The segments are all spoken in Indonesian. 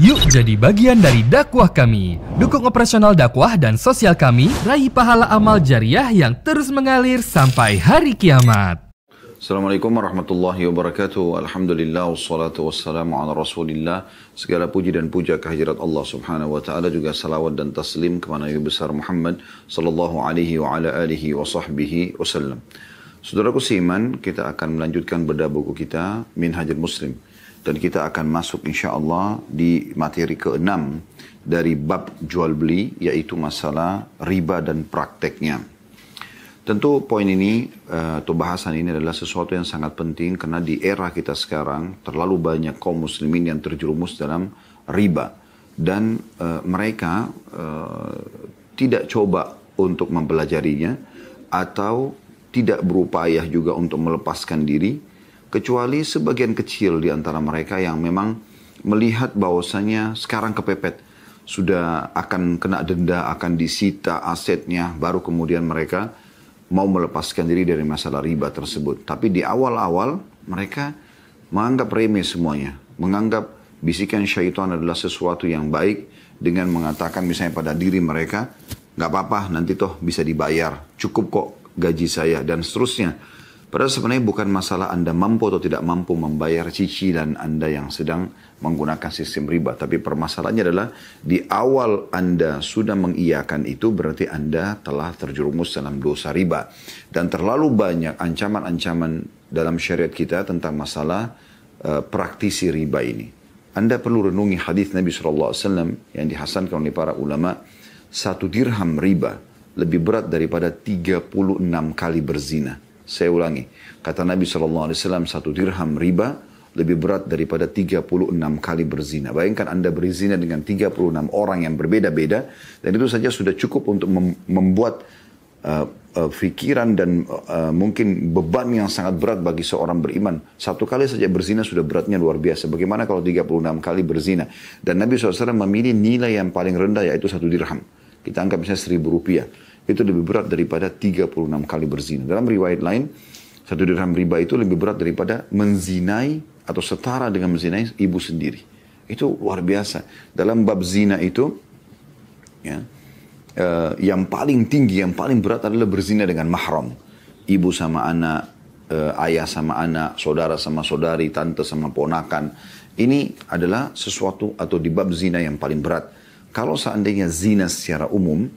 Yuk jadi bagian dari dakwah kami. Dukung operasional dakwah dan sosial kami, raih pahala amal jariah yang terus mengalir sampai hari kiamat. Assalamualaikum warahmatullahi wabarakatuh. Alhamdulillah wassalatu wassalamu ala rasulillah. Segala puji dan puja kehadirat Allah subhanahu wa ta'ala, juga salawat dan taslim kepada Nabi besar Muhammad sallallahu alaihi wa ala alihi wa sahbihi wasallam. Saudaraku seiman, kita akan melanjutkan bedah buku kita Minhajul Muslim. Dan kita akan masuk insyaAllah di materi ke-6 dari bab jual beli, yaitu masalah riba dan prakteknya. Tentu poin ini atau bahasan ini adalah sesuatu yang sangat penting karena di era kita sekarang terlalu banyak kaum muslimin yang terjerumus dalam riba. Dan mereka tidak coba untuk mempelajarinya atau tidak berupaya juga untuk melepaskan diri, kecuali sebagian kecil di antara mereka yang memang melihat bahwasanya sekarang kepepet, sudah akan kena denda, akan disita asetnya, baru kemudian mereka mau melepaskan diri dari masalah riba tersebut. Tapi di awal-awal mereka menganggap remeh semuanya, menganggap bisikan syaitan adalah sesuatu yang baik dengan mengatakan misalnya pada diri mereka, nggak apa-apa, nanti toh bisa dibayar, cukup kok gaji saya, dan seterusnya. Padahal sebenarnya bukan masalah Anda mampu atau tidak mampu membayar cicilan Anda yang sedang menggunakan sistem riba. Tapi permasalahannya adalah di awal Anda sudah mengiyakan itu, berarti Anda telah terjerumus dalam dosa riba. Dan terlalu banyak ancaman-ancaman dalam syariat kita tentang masalah praktisi riba ini. Anda perlu renungi hadis Nabi SAW yang dihasankan oleh para ulama. 1 dirham riba lebih berat daripada 36 kali berzina. Saya ulangi, kata Nabi SAW, 1 dirham riba lebih berat daripada 36 kali berzina. Bayangkan Anda berzina dengan 36 orang yang berbeda-beda, dan itu saja sudah cukup untuk membuat pikiran dan mungkin beban yang sangat berat bagi seorang beriman. 1 kali saja berzina sudah beratnya luar biasa. Bagaimana kalau 36 kali berzina? Dan Nabi SAW memilih nilai yang paling rendah, yaitu 1 dirham. Kita anggap misalnya 1.000 rupiah. Itu lebih berat daripada 36 kali berzina. Dalam riwayat lain, 1 dirham riba itu lebih berat daripada menzinai atau setara dengan menzinai ibu sendiri. Itu luar biasa. Dalam bab zina itu, ya, yang paling tinggi, yang paling berat adalah berzina dengan mahram. Ibu sama anak, ayah sama anak, saudara sama saudari, tante sama ponakan. Ini adalah sesuatu atau di bab zina yang paling berat. Kalau seandainya zina secara umum,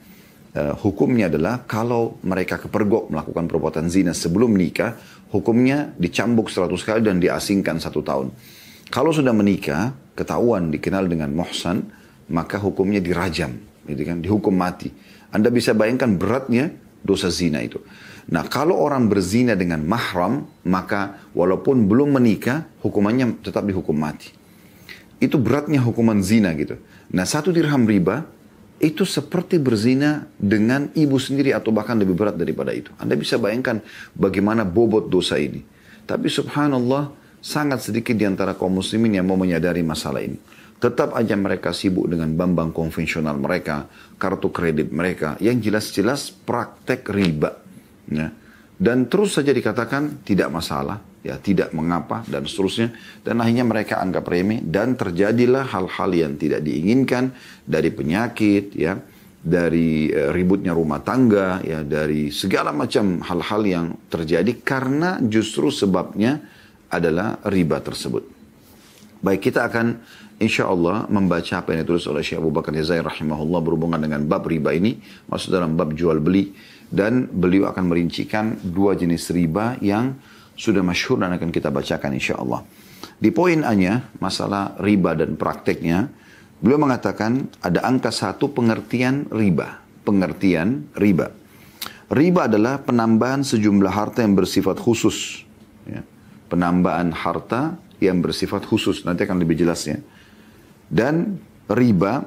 hukumnya adalah kalau mereka kepergok melakukan perbuatan zina sebelum menikah, hukumnya dicambuk 100 kali dan diasingkan 1 tahun. Kalau sudah menikah, ketahuan dikenal dengan muhsan, maka hukumnya dirajam, gitu kan, dihukum mati. Anda bisa bayangkan beratnya dosa zina itu. Nah, kalau orang berzina dengan mahram, maka walaupun belum menikah, hukumannya tetap dihukum mati. Itu beratnya hukuman zina gitu. Nah, 1 dirham riba itu seperti berzina dengan ibu sendiri atau bahkan lebih berat daripada itu. Anda bisa bayangkan bagaimana bobot dosa ini. Tapi subhanallah, sangat sedikit di antara kaum muslimin yang mau menyadari masalah ini. Tetap aja mereka sibuk dengan bank konvensional mereka, kartu kredit mereka, yang jelas-jelas praktek riba. Ya. Dan terus saja dikatakan tidak masalah, ya, tidak mengapa, dan seterusnya. Dan akhirnya mereka anggap remeh, dan terjadilah hal-hal yang tidak diinginkan, dari penyakit, ya, dari ributnya rumah tangga, ya, dari segala macam hal-hal yang terjadi karena justru sebabnya adalah riba tersebut. Baik, kita akan insya Allah membaca apa yang ditulis oleh Syekh Abu Bakar Jazair rahimahullah berhubungan dengan bab riba ini, maksud dalam bab jual beli. Dan beliau akan merincikan 2 jenis riba yang sudah masyhur dan akan kita bacakan insya Allah. Di poin A-nya, masalah riba dan prakteknya, beliau mengatakan ada angka 1 pengertian riba. Pengertian riba. Riba adalah penambahan sejumlah harta yang bersifat khusus. Ya. Penambahan harta yang bersifat khusus. Nanti akan lebih jelas ya. Dan riba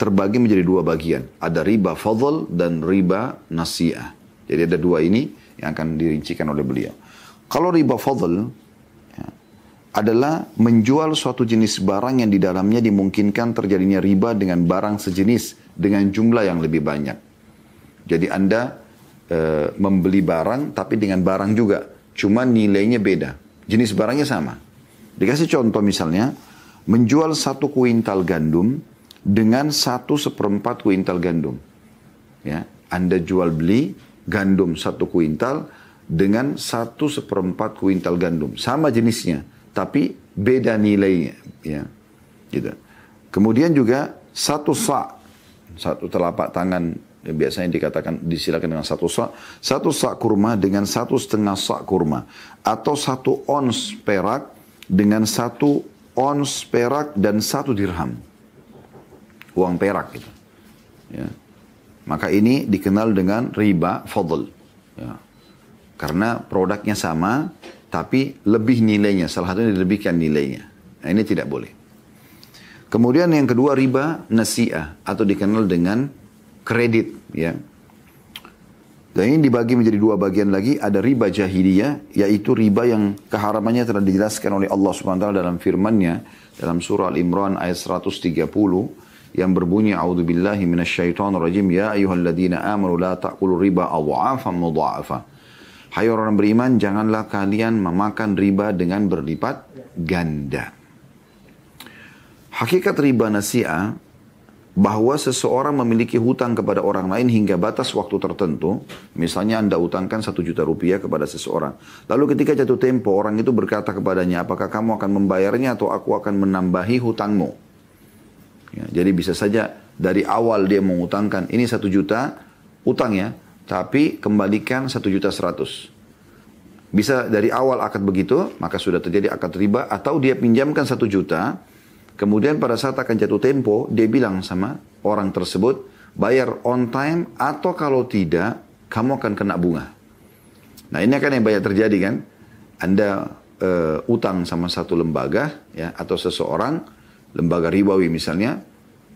terbagi menjadi 2 bagian. Ada riba fadl dan riba nasi'ah. Jadi ada 2 ini yang akan dirincikan oleh beliau. Kalau riba fadl, ya, adalah menjual suatu jenis barang yang di dalamnya dimungkinkan terjadinya riba dengan barang sejenis dengan jumlah yang lebih banyak. Jadi Anda membeli barang tapi dengan barang juga. Cuma nilainya beda. Jenis barangnya sama. Dikasih contoh misalnya, menjual 1 kuintal gandum dengan 1/4 kuintal gandum. Ya, Anda jual beli gandum 1 kuintal dengan 1/4 kuintal gandum. Sama jenisnya, tapi beda nilainya. Ya, gitu. Kemudian juga 1 sa', 1 telapak tangan, biasanya disilakan dengan 1 sa', 1 sa' kurma dengan 1,5 sa' kurma. Atau 1 ons perak dengan 1 ons perak dan 1 dirham. Uang perak gitu. Ya. Maka ini dikenal dengan riba fadl. Ya. Karena produknya sama, tapi lebih nilainya. Salah satunya dilebihkan nilainya. Nah, ini tidak boleh. Kemudian yang kedua riba nasi'ah atau dikenal dengan kredit. Ya. Dan ini dibagi menjadi 2 bagian lagi. Ada riba jahiliyah, yaitu riba yang keharamannya telah dijelaskan oleh Allah SWT dalam firman-Nya dalam surah Al-Imran ayat 130 yang berbunyi a'udzubillahi minasyaitonirrajim ya ayyuhalladzina amanu la ta'kulu riba adha'afan mudha'afa. Hai orang beriman, janganlah kalian memakan riba dengan berlipat ganda. Hakikat riba nasi'ah, bahwa seseorang memiliki hutang kepada orang lain hingga batas waktu tertentu. Misalnya Anda hutangkan 1 juta rupiah kepada seseorang. Lalu ketika jatuh tempo, orang itu berkata kepadanya, apakah kamu akan membayarnya atau aku akan menambahi hutangmu? Ya, jadi bisa saja dari awal dia mengutangkan, ini 1 juta utang ya, tapi kembalikan 1,100,000. Bisa dari awal akad begitu, maka sudah terjadi akad riba. Atau dia pinjamkan 1 juta, kemudian pada saat akan jatuh tempo, dia bilang sama orang tersebut, bayar on time, atau kalau tidak, kamu akan kena bunga. Nah ini akan yang banyak terjadi kan. Anda utang sama satu lembaga, ya, atau seseorang, lembaga ribawi misalnya,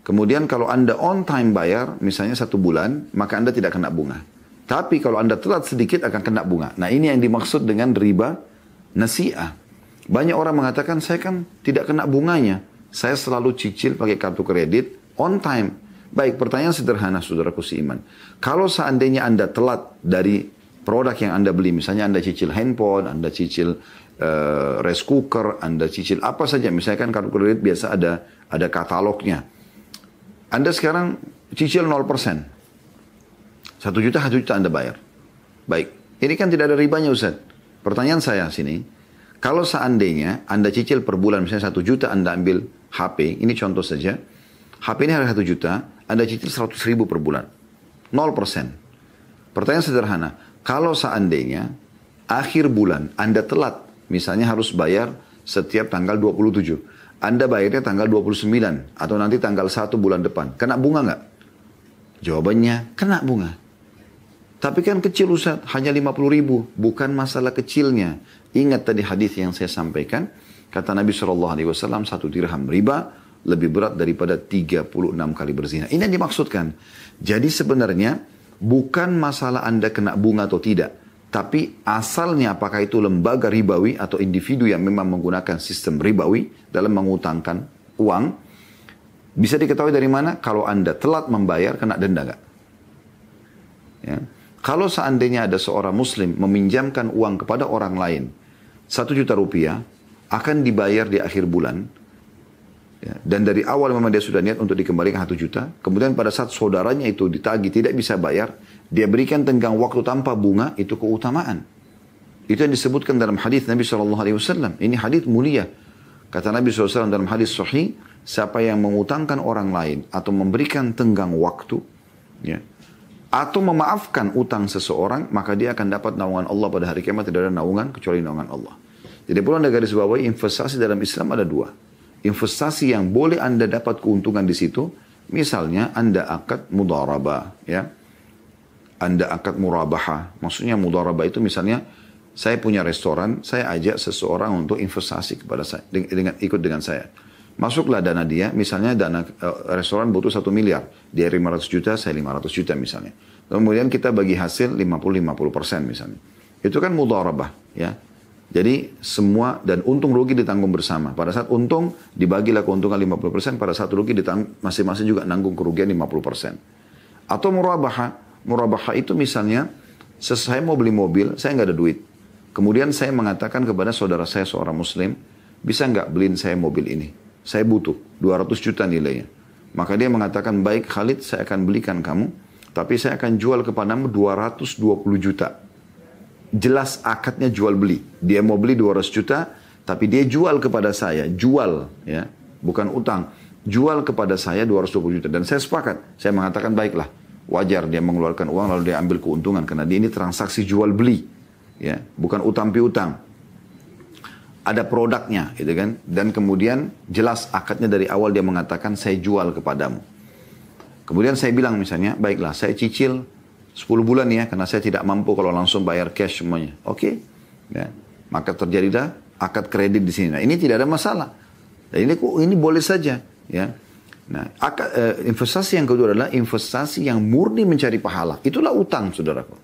kemudian kalau Anda on time bayar, misalnya 1 bulan, maka Anda tidak kena bunga. Tapi kalau Anda telat sedikit akan kena bunga. Nah ini yang dimaksud dengan riba nasi'ah. Banyak orang mengatakan, saya kan tidak kena bunganya. Saya selalu cicil pakai kartu kredit on time. Baik, pertanyaan sederhana saudaraku seiman. Kalau seandainya Anda telat dari produk yang Anda beli, misalnya Anda cicil handphone, Anda cicil rice cooker, Anda cicil apa saja. Misalnya kan kartu kredit biasa ada katalognya. Anda sekarang cicil 0%. 1 juta Anda bayar. Baik, ini kan tidak ada ribanya Ustaz. Pertanyaan saya sini, kalau seandainya Anda cicil per bulan, misalnya 1 juta Anda ambil HP, ini contoh saja. HP ini harga 1 juta, Anda cicil 100.000 per bulan. 0%. Pertanyaan sederhana, kalau seandainya akhir bulan Anda telat, misalnya harus bayar setiap tanggal 27. Anda bayarnya tanggal 29 atau nanti tanggal 1 bulan depan. Kena bunga nggak? Jawabannya, kena bunga. Tapi kan kecil Ustaz, hanya 50.000. Bukan masalah kecilnya. Ingat tadi hadis yang saya sampaikan. Kata Nabi SAW, 1 dirham riba lebih berat daripada 36 kali berzina. Ini yang dimaksudkan. Jadi sebenarnya bukan masalah Anda kena bunga atau tidak. Tapi asalnya apakah itu lembaga ribawi atau individu yang memang menggunakan sistem ribawi dalam mengutangkan uang. Bisa diketahui dari mana? Kalau Anda telat membayar, kena denda nggak? Ya. Kalau seandainya ada seorang muslim meminjamkan uang kepada orang lain, 1 juta rupiah, akan dibayar di akhir bulan. Ya. Dan dari awal memang dia sudah niat untuk dikembalikan 1 juta. Kemudian pada saat saudaranya itu ditagih tidak bisa bayar, dia berikan tenggang waktu tanpa bunga, itu keutamaan. Itu yang disebutkan dalam hadis Nabi SAW. Ini hadis mulia. Kata Nabi SAW dalam hadis sahih, siapa yang mengutangkan orang lain atau memberikan tenggang waktu, ya, atau memaafkan utang seseorang, maka dia akan dapat naungan Allah pada hari kiamat. Tidak ada naungan kecuali naungan Allah. Jadi perlu Anda garis bawahi, investasi dalam Islam ada 2. Investasi yang boleh Anda dapat keuntungan di situ, misalnya Anda akad mudharabah, ya. Anda akad murabaha. Maksudnya mudharabah itu misalnya saya punya restoran, saya ajak seseorang untuk investasi kepada saya, ikut dengan saya. Masuklah dana dia, misalnya dana restoran butuh 1 miliar. Dia 500 juta, saya 500 juta misalnya. Kemudian kita bagi hasil 50-50% misalnya. Itu kan mudharabah, ya. Jadi semua dan untung rugi ditanggung bersama. Pada saat untung dibagilah keuntungan 50%, pada saat rugi masing-masing juga nanggung kerugian 50%. Atau murabaha. Murabaha itu misalnya saya mau beli mobil, saya nggak ada duit. Kemudian saya mengatakan kepada saudara saya seorang muslim, bisa nggak beliin saya mobil ini? saya butuh 200 juta nilainya. Maka dia mengatakan, baik Khalid, saya akan belikan kamu, tapi saya akan jual kepadamu 220 juta. Jelas akadnya jual beli. Dia mau beli 200 juta, tapi dia jual kepada saya, jual, ya, bukan utang. Jual kepada saya 220 juta. Dan saya sepakat, saya mengatakan baiklah, wajar dia mengeluarkan uang lalu dia ambil keuntungan, karena dia ini transaksi jual beli, ya, bukan utang piutang. Ada produknya, gitu kan? Dan kemudian jelas akadnya dari awal dia mengatakan saya jual kepadamu. Kemudian saya bilang misalnya, baiklah saya cicil 10 bulan ya, karena saya tidak mampu kalau langsung bayar cash semuanya. Oke, ya. Maka terjadilah akad kredit di sini. Nah, ini tidak ada masalah. Dan ini boleh saja, ya. Nah, investasi yang kedua adalah investasi yang murni mencari pahala. Itulah utang, saudaraku.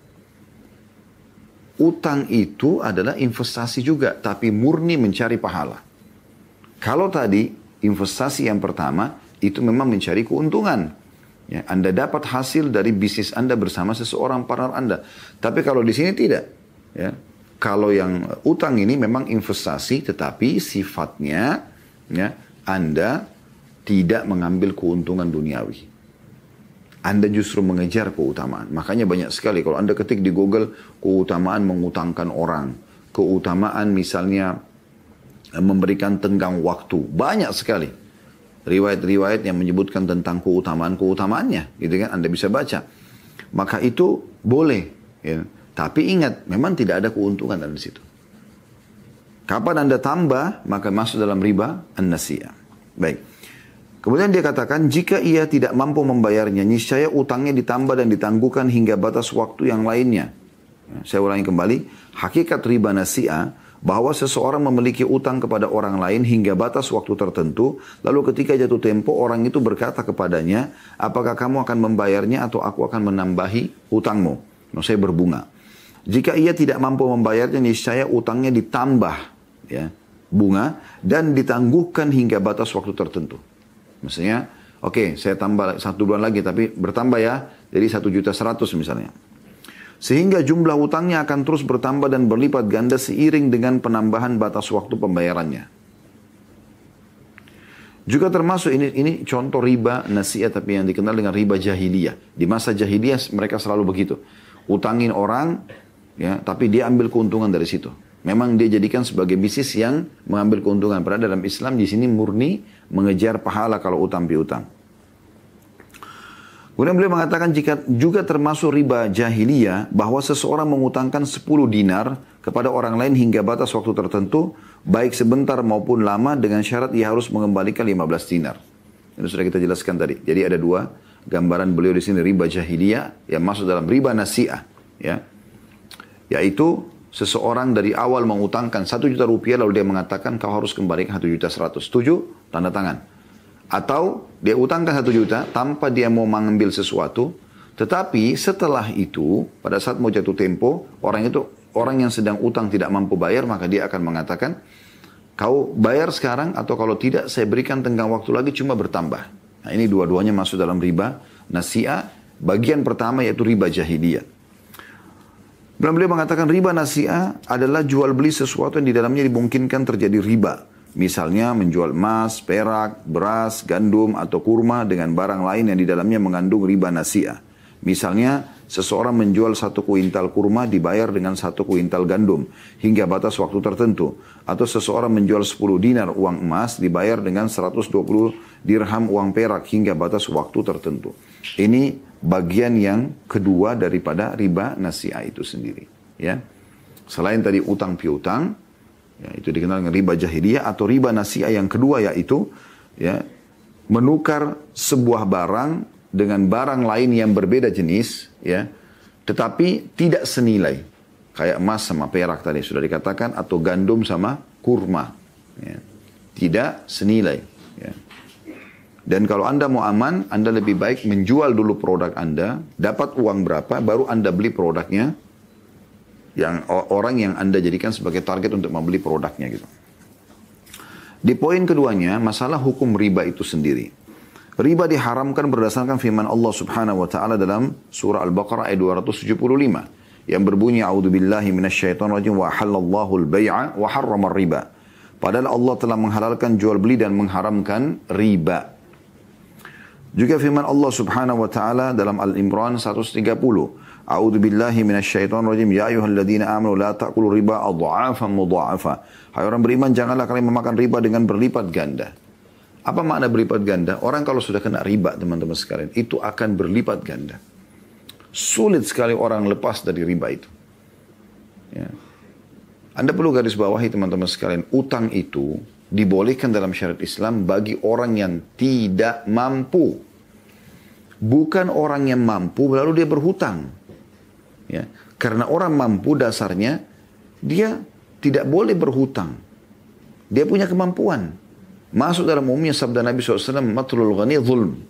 Utang itu adalah investasi juga, tapi murni mencari pahala. Kalau tadi investasi yang pertama itu memang mencari keuntungan. Ya, Anda dapat hasil dari bisnis Anda bersama seseorang partner Anda. Tapi kalau di sini tidak. Ya. Kalau yang utang ini memang investasi, tetapi sifatnya ya, Anda tidak mengambil keuntungan duniawi. Anda justru mengejar keutamaan. Makanya banyak sekali kalau Anda ketik di Google keutamaan mengutangkan orang. Keutamaan misalnya memberikan tenggang waktu. Banyak sekali riwayat-riwayat yang menyebutkan tentang keutamaannya. Gitu kan, Anda bisa baca. Maka itu boleh. Ya. Tapi ingat, memang tidak ada keuntungan dari situ. Kapan Anda tambah, maka masuk dalam riba an-nasiyah. Baik. Kemudian dia katakan, jika ia tidak mampu membayarnya, niscaya utangnya ditambah dan ditangguhkan hingga batas waktu yang lainnya. Saya ulangi kembali, hakikat riba nasi'ah, bahwa seseorang memiliki utang kepada orang lain hingga batas waktu tertentu, lalu ketika jatuh tempo, orang itu berkata kepadanya, apakah kamu akan membayarnya atau aku akan menambahi utangmu? Saya berbunga. Jika ia tidak mampu membayarnya, niscaya utangnya ditambah, ya, bunga, dan ditangguhkan hingga batas waktu tertentu. Maksudnya, oke, saya tambah 1 bulan lagi, tapi bertambah ya, jadi 1.100.000 misalnya. Sehingga jumlah utangnya akan terus bertambah dan berlipat ganda seiring dengan penambahan batas waktu pembayarannya. Juga termasuk ini contoh riba nasi'ah, tapi yang dikenal dengan riba jahiliyah. Di masa jahiliyah mereka selalu begitu. Utangin orang, ya, tapi dia ambil keuntungan dari situ. Memang dia jadikan sebagai bisnis yang mengambil keuntungan. Padahal dalam Islam di sini murni mengejar pahala kalau utang piutang. Kemudian beliau mengatakan jika juga termasuk riba jahiliyah bahwa seseorang mengutangkan 10 dinar kepada orang lain hingga batas waktu tertentu, baik sebentar maupun lama, dengan syarat ia harus mengembalikan 15 dinar. Ini sudah kita jelaskan tadi. Jadi ada 2 gambaran beliau di sini, riba jahiliyah yang masuk dalam riba nasi'ah, ya. Yaitu seseorang dari awal mengutangkan 1 juta rupiah lalu dia mengatakan kau harus kembalikan 1.100.000. Setuju? Tanda tangan. Atau dia utangkan 1 juta tanpa dia mau mengambil sesuatu, tetapi setelah itu pada saat mau jatuh tempo, orang yang sedang utang tidak mampu bayar, maka dia akan mengatakan kau bayar sekarang atau kalau tidak saya berikan tenggang waktu lagi cuma bertambah. Nah, ini dua-duanya masuk dalam riba nasi'ah. Bagian pertama yaitu riba jahiliyah. Beliau mengatakan riba nasi'ah adalah jual beli sesuatu yang di dalamnya dimungkinkan terjadi riba. Misalnya menjual emas, perak, beras, gandum, atau kurma dengan barang lain yang di dalamnya mengandung riba nasi'ah. Misalnya seseorang menjual 1 kuintal kurma dibayar dengan 1 kuintal gandum hingga batas waktu tertentu. Atau seseorang menjual 10 dinar uang emas dibayar dengan 120 dirham uang perak hingga batas waktu tertentu. Ini bagian yang kedua daripada riba nasi'ah itu sendiri. Ya. Selain tadi utang piutang, ya, itu dikenal dengan riba jahiliyah, atau riba nasi'ah yang kedua yaitu ya, menukar sebuah barang dengan barang lain yang berbeda jenis, ya, tetapi tidak senilai. Kayak emas sama perak tadi sudah dikatakan, atau gandum sama kurma. Ya. Tidak senilai. Ya. Dan kalau Anda mau aman, Anda lebih baik menjual dulu produk Anda, dapat uang berapa, baru Anda beli produknya, yang orang yang Anda jadikan sebagai target untuk membeli produknya gitu. Di poin keduanya, masalah hukum riba itu sendiri. Riba diharamkan berdasarkan firman Allah Subhanahu wa taala dalam surah Al-Baqarah ayat 275 yang berbunyi a'udzubillahi minasyaitonirrajim wa halallahu al-bai'a wa harrama ar-riba. Padahal Allah telah menghalalkan jual beli dan mengharamkan riba. Juga firman Allah Subhanahu wa taala dalam Al-Imran 130. A'udzu billahi minasyaitonir rajim. Ya ayyuhalladzina amanu la ta'kulu riba adha'afan mudha'afa. Hai orang beriman, janganlah kalian memakan riba dengan berlipat ganda. Apa makna berlipat ganda? Orang kalau sudah kena riba, teman-teman sekalian, itu akan berlipat ganda. Sulit sekali orang lepas dari riba itu. Ya. Anda perlu garis bawahi, teman-teman sekalian, utang itu dibolehkan dalam syariat Islam bagi orang yang tidak mampu. Bukan orang yang mampu lalu dia berhutang. Ya. Karena orang mampu dasarnya dia tidak boleh berhutang. Dia punya kemampuan. Masuk dalam umumnya sabda Nabi SAW, matlul ghani zulm.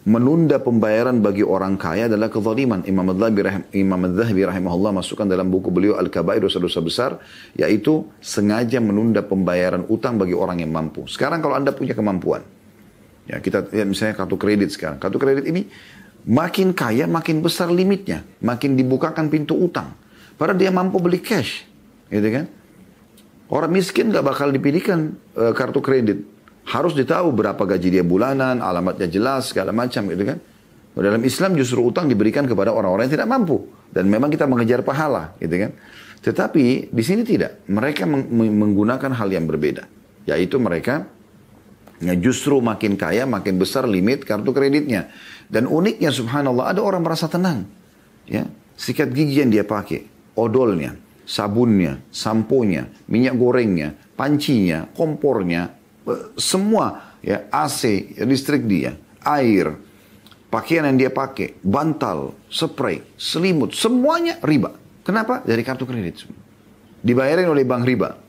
Menunda pembayaran bagi orang kaya adalah kezaliman. Imam Adz-Dzahabi rahimahullah masukkan dalam buku beliau Al-Kabair, dosa-dosa besar, yaitu sengaja menunda pembayaran utang bagi orang yang mampu. Sekarang kalau Anda punya kemampuan, ya kita lihat misalnya kartu kredit sekarang. Kartu kredit ini makin kaya makin besar limitnya, makin dibukakan pintu utang. Padahal dia mampu beli cash, gitu kan? Orang miskin gak bakal dipilihkan kartu kredit. Harus ditahu berapa gaji dia bulanan, alamatnya jelas, segala macam gitu kan. Dalam Islam justru utang diberikan kepada orang-orang yang tidak mampu. Dan memang kita mengejar pahala gitu kan. Tetapi di sini tidak. Mereka menggunakan hal yang berbeda. Yaitu mereka justru makin kaya, makin besar limit kartu kreditnya. Dan uniknya subhanallah ada orang merasa tenang. Ya, sikat gigi yang dia pakai, odolnya, sabunnya, samponya, minyak gorengnya, pancinya, kompornya, semua ya, AC, listrik dia, air, pakaian yang dia pakai, bantal, spray, selimut, semuanya riba. Kenapa? Dari kartu kredit. Dibayarin oleh bank riba.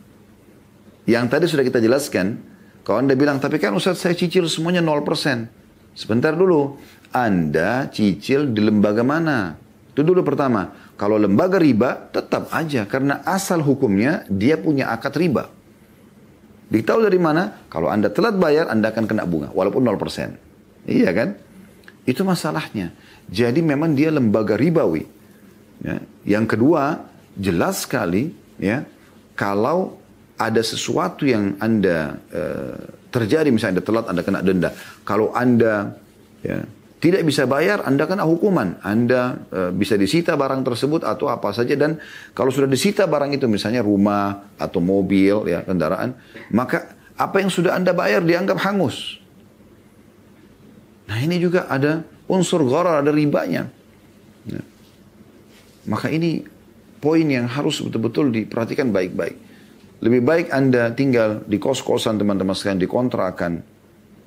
Yang tadi sudah kita jelaskan, kalau Anda bilang, tapi kan Ustaz saya cicil semuanya 0%. Sebentar dulu, Anda cicil di lembaga mana? Itu dulu pertama. Kalau lembaga riba, tetap aja. Karena asal hukumnya, dia punya akad riba. Ditahu dari mana? Kalau Anda telat bayar, Anda akan kena bunga. Walaupun 0%. Iya kan? Itu masalahnya. Jadi memang dia lembaga ribawi. Ya. Yang kedua, jelas sekali, ya, kalau ada sesuatu yang Anda terjadi, misalnya Anda telat, Anda kena denda. Kalau Anda ya, tidak bisa bayar, Anda kena hukuman. Anda bisa disita barang tersebut atau apa saja. Dan kalau sudah disita barang itu, misalnya rumah atau mobil, ya, kendaraan, maka apa yang sudah Anda bayar dianggap hangus. Nah ini juga ada unsur gharar, ada ribanya. Ya. Maka ini poin yang harus betul-betul diperhatikan baik-baik. Lebih baik Anda tinggal di kos-kosan teman-teman sekalian, di kontrakan,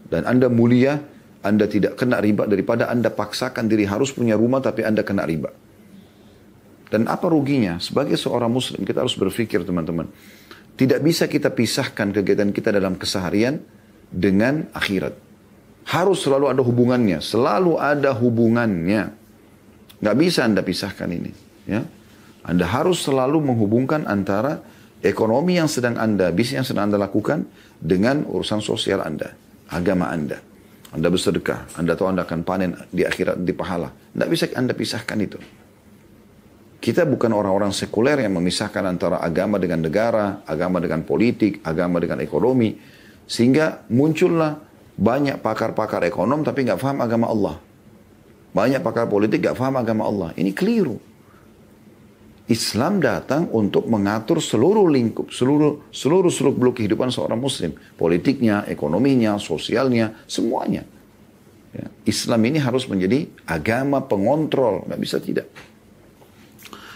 dan Anda mulia, Anda tidak kena riba daripada Anda paksakan diri harus punya rumah tapi Anda kena riba. Dan apa ruginya? Sebagai seorang muslim kita harus berpikir teman-teman. Tidak bisa kita pisahkan kegiatan kita dalam keseharian dengan akhirat. Harus selalu ada hubungannya. Selalu ada hubungannya. Nggak bisa Anda pisahkan ini. Ya? Anda harus selalu menghubungkan antara ekonomi yang sedang Anda, bisnis yang sedang Anda lakukan dengan urusan sosial Anda, agama Anda. Anda bersedekah, Anda tahu Anda akan panen di akhirat, di pahala. Tidak bisa Anda pisahkan itu. Kita bukan orang-orang sekuler yang memisahkan antara agama dengan negara, agama dengan politik, agama dengan ekonomi. Sehingga muncullah banyak pakar-pakar ekonom tapi nggak paham agama Allah. Banyak pakar politik nggak paham agama Allah. Ini keliru. Islam datang untuk mengatur seluruh lingkup, seluruh seluk-beluk kehidupan seorang muslim. Politiknya, ekonominya, sosialnya, semuanya. Ya. Islam ini harus menjadi agama pengontrol, nggak bisa tidak.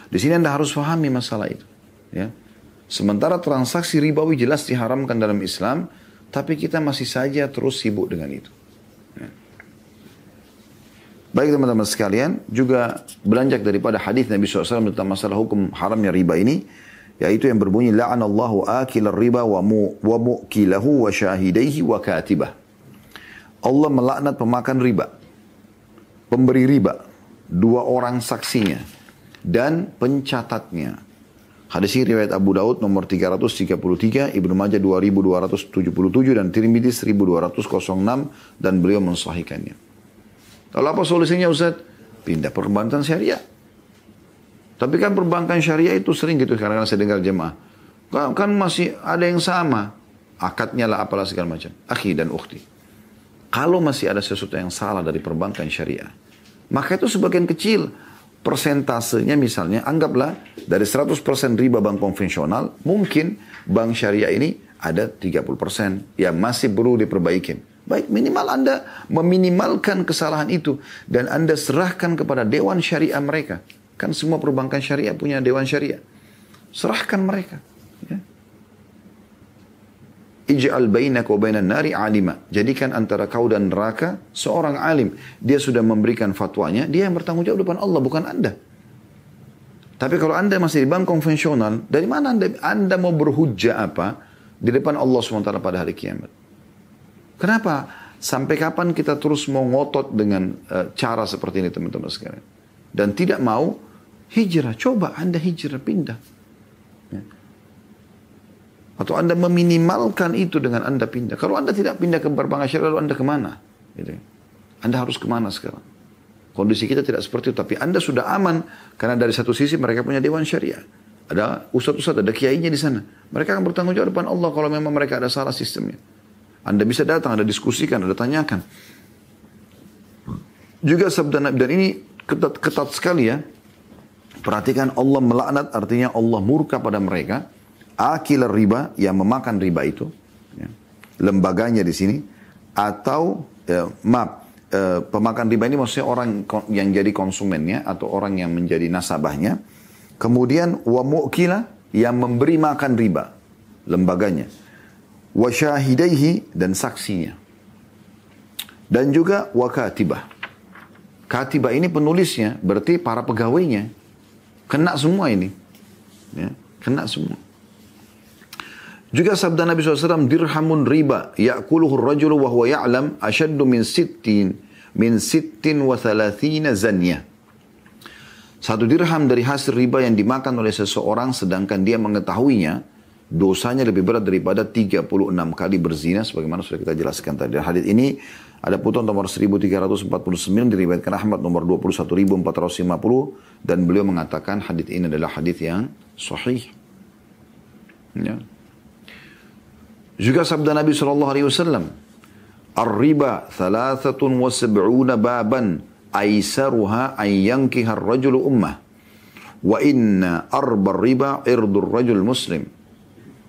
Di sini Anda harus pahami masalah itu. Ya. Sementara transaksi ribawi jelas diharamkan dalam Islam, tapi kita masih saja terus sibuk dengan itu. Ya. Baik teman-teman sekalian, juga beranjak daripada hadis Nabi SAW tentang masalah hukum haramnya riba ini, yaitu yang berbunyi, la'anallahu akilar riba wa mu'kilahu wa syahidaihi wa katibah. Allah melaknat pemakan riba, pemberi riba, dua orang saksinya, dan pencatatnya. Hadis ini riwayat Abu Daud nomor 333, Ibnu Majah 2277 dan Tirmidzi 1206 dan beliau mensahihkannya. Lalu apa solusinya Ustaz? Pindah perbankan syariah. Tapi kan perbankan syariah itu sering gitu karena saya dengar jemaah. Kan masih ada yang sama. akadnya lah apalah segala macam. Akhi dan ukhti, kalau masih ada sesuatu yang salah dari perbankan syariah, maka itu sebagian kecil persentasenya, misalnya anggaplah dari 100% riba bank konvensional, mungkin bank syariah ini ada 30% yang masih perlu diperbaikin. Baik, minimal Anda meminimalkan kesalahan itu dan Anda serahkan kepada dewan syariah mereka. Kan semua perbankan syariah punya dewan syariah. Serahkan mereka. Ya. Ij'al bainaka wa bainan nari alima. Jadikan antara kau dan neraka seorang alim. Dia sudah memberikan fatwanya, dia yang bertanggung jawab depan Allah, bukan Anda. Tapi kalau Anda masih di bank konvensional, dari mana Anda mau berhujjah apa di depan Allah SWT pada hari kiamat? Kenapa? Sampai kapan kita terus mau ngotot dengan cara seperti ini, teman-teman sekalian? Dan tidak mau hijrah. Coba Anda hijrah, pindah. Ya. Atau Anda meminimalkan itu dengan Anda pindah. Kalau Anda tidak pindah ke perbankan syariah, lalu Anda kemana? Gitu. Anda harus kemana sekarang? Kondisi kita tidak seperti itu. Tapi Anda sudah aman. Karena dari satu sisi mereka punya dewan syariah. Ada ustadz-ustadz, ada kiainya di sana. Mereka akan bertanggung jawab depan Allah kalau memang mereka ada salah sistemnya. Anda bisa datang, Anda diskusikan, Anda tanyakan. Juga sabda Nabi, dan ini ketat sekali ya. Perhatikan, Allah melaknat, artinya Allah murka pada mereka. Akil riba, yang memakan riba itu, ya, lembaganya di sini, atau pemakan riba ini maksudnya orang yang jadi konsumennya atau orang yang menjadi nasabahnya. Kemudian wa mu'kila, yang memberi makan riba, lembaganya, wa syahidaihi, dan saksinya, dan juga wa katibah. Katibah ini penulisnya, berarti para pegawainya kena semua ini, ya, kena semua. Juga sabda Nabi SAW, dirhamun riba, ya'kuluhu rajulu wa huwa ya'lam, asyaddu min sittin wa thalathina zanyah. Satu dirham dari hasil riba yang dimakan oleh seseorang, sedangkan dia mengetahuinya, dosanya lebih berat daripada 36 kali berzina, sebagaimana sudah kita jelaskan tadi. Hadis ini ada putun nomor 1349, diriwayatkan Ahmad nomor 21450, dan beliau mengatakan hadis ini adalah hadis yang sahih. Ya. Juga sabda Nabi SAW, Ar-riba 73 baban, aisaruha an yankiha ar-rajulu ummah, wa inna arba riba irdur rajul muslim.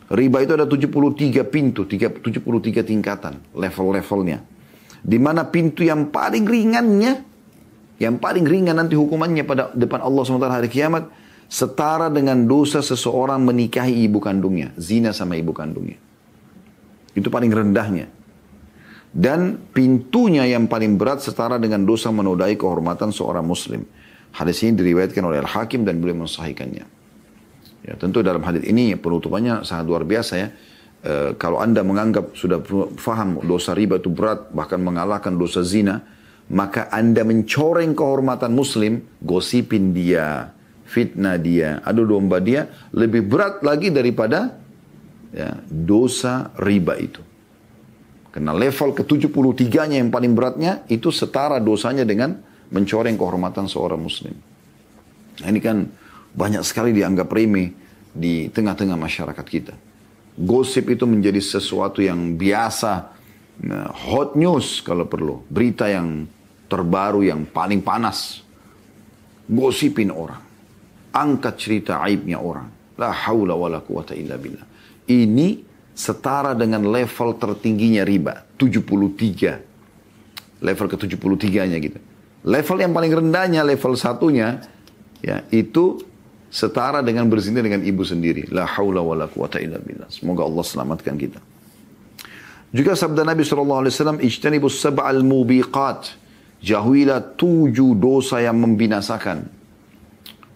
Riba itu ada 73 pintu, 73 tingkatan, level-levelnya. Di mana pintu yang paling ringannya, yang paling ringan nanti hukumannya pada depan Allah SWT hari kiamat, setara dengan dosa seseorang menikahi ibu kandungnya, zina sama ibu kandungnya. Itu paling rendahnya. Dan pintunya yang paling berat setara dengan dosa menodai kehormatan seorang muslim. Hadis ini diriwayatkan oleh Al-Hakim dan beliau mensahihkannya. Ya, tentu dalam hadis ini penutupannya sangat luar biasa ya. Kalau Anda menganggap sudah faham dosa riba itu berat, bahkan mengalahkan dosa zina, maka Anda mencoreng kehormatan muslim, gosipin dia, fitnah dia, adu domba dia, lebih berat lagi daripada ya, dosa riba itu. Karena level ke-73-nya yang paling beratnya, itu setara dosanya dengan mencoreng kehormatan seorang muslim. Nah, ini kan banyak sekali dianggap remeh di tengah-tengah masyarakat kita. Gosip itu menjadi sesuatu yang biasa, hot news kalau perlu, berita yang terbaru yang paling panas. Gosipin orang, angkat cerita aibnya orang. La haula wala quwata illa billah. Ini setara dengan level tertingginya riba, 73. Level ke-73-nya gitu. Level yang paling rendahnya, level satunya, ya, itu setara dengan berzina dengan ibu sendiri. La haula wala quwata illa billah. Semoga Allah selamatkan kita. Juga sabda Nabi SAW, ijtanibus sab'al mubiqat. Jauhilah 7 dosa yang membinasakan.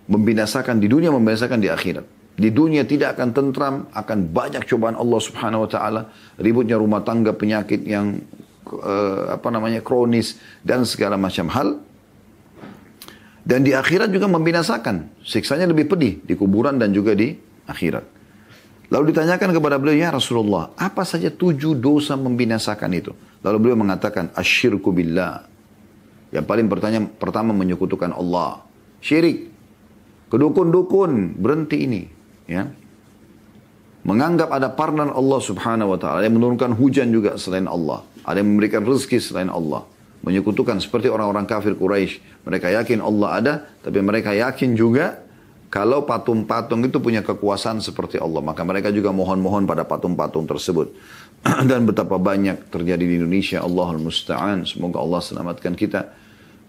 Membinasakan di dunia, membinasakan di akhirat. Di dunia tidak akan tentram, akan banyak cobaan Allah Subhanahu wa taala, ributnya rumah tangga, penyakit yang kronis dan segala macam hal. Dan di akhirat juga membinasakan, siksanya lebih pedih di kuburan dan juga di akhirat. Lalu ditanyakan kepada beliau, ya Rasulullah, apa saja 7 dosa membinasakan itu? Lalu beliau mengatakan, asyirku billah. Yang paling pertama menyekutukan Allah. Syirik. Kedukun-dukun, berhenti ini. Ya. menganggap ada partner Allah subhanahu wa ta'ala, yang menurunkan hujan juga selain Allah, ada yang memberikan rezeki selain Allah, menyekutukan seperti orang-orang kafir Quraisy. Mereka yakin Allah ada, tapi mereka yakin juga kalau patung-patung itu punya kekuasaan seperti Allah, maka mereka juga mohon-mohon pada patung-patung tersebut. Dan betapa banyak terjadi di Indonesia, Allahul Musta'an, semoga Allah selamatkan kita.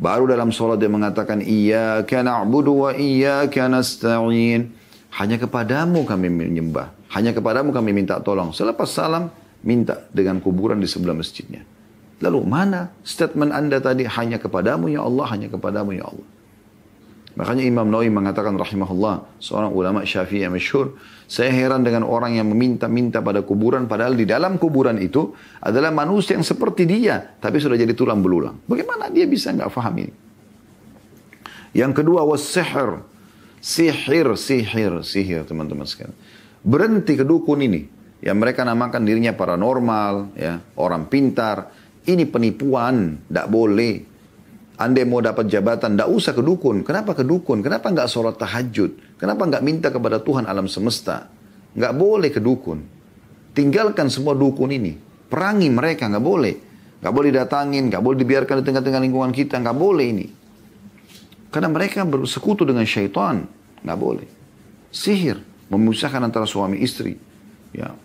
Baru dalam sholat dia mengatakan, Iyyaka na'budu wa iyyaka nasta'in. Hanya kepadamu kami menyembah, hanya kepadamu kami minta tolong. Selepas salam, minta dengan kuburan di sebelah masjidnya. Lalu mana statement anda tadi, hanya kepadamu ya Allah, hanya kepadamu ya Allah. Makanya Imam Nawawi mengatakan rahimahullah, seorang ulama Syafi'i yang masyhur, saya heran dengan orang yang meminta-minta pada kuburan, padahal di dalam kuburan itu adalah manusia yang seperti dia, tapi sudah jadi tulang belulang. Bagaimana dia bisa nggak paham ini? Yang kedua, was-sihr. Sihir teman-teman sekalian. Berhenti ke dukun ini, yang mereka namakan dirinya paranormal, ya, orang pintar. Ini penipuan, tidak boleh. Anda mau dapat jabatan, tidak usah ke dukun. Kenapa ke dukun? Kenapa nggak sholat tahajud? Kenapa nggak minta kepada Tuhan alam semesta? Nggak boleh ke dukun. Tinggalkan semua dukun ini. Perangi mereka, nggak boleh. Nggak boleh datangin, nggak boleh dibiarkan di tengah-tengah lingkungan kita, nggak boleh ini. Karena mereka bersekutu dengan syaitan, nggak boleh. Sihir, memisahkan antara suami istri, ya,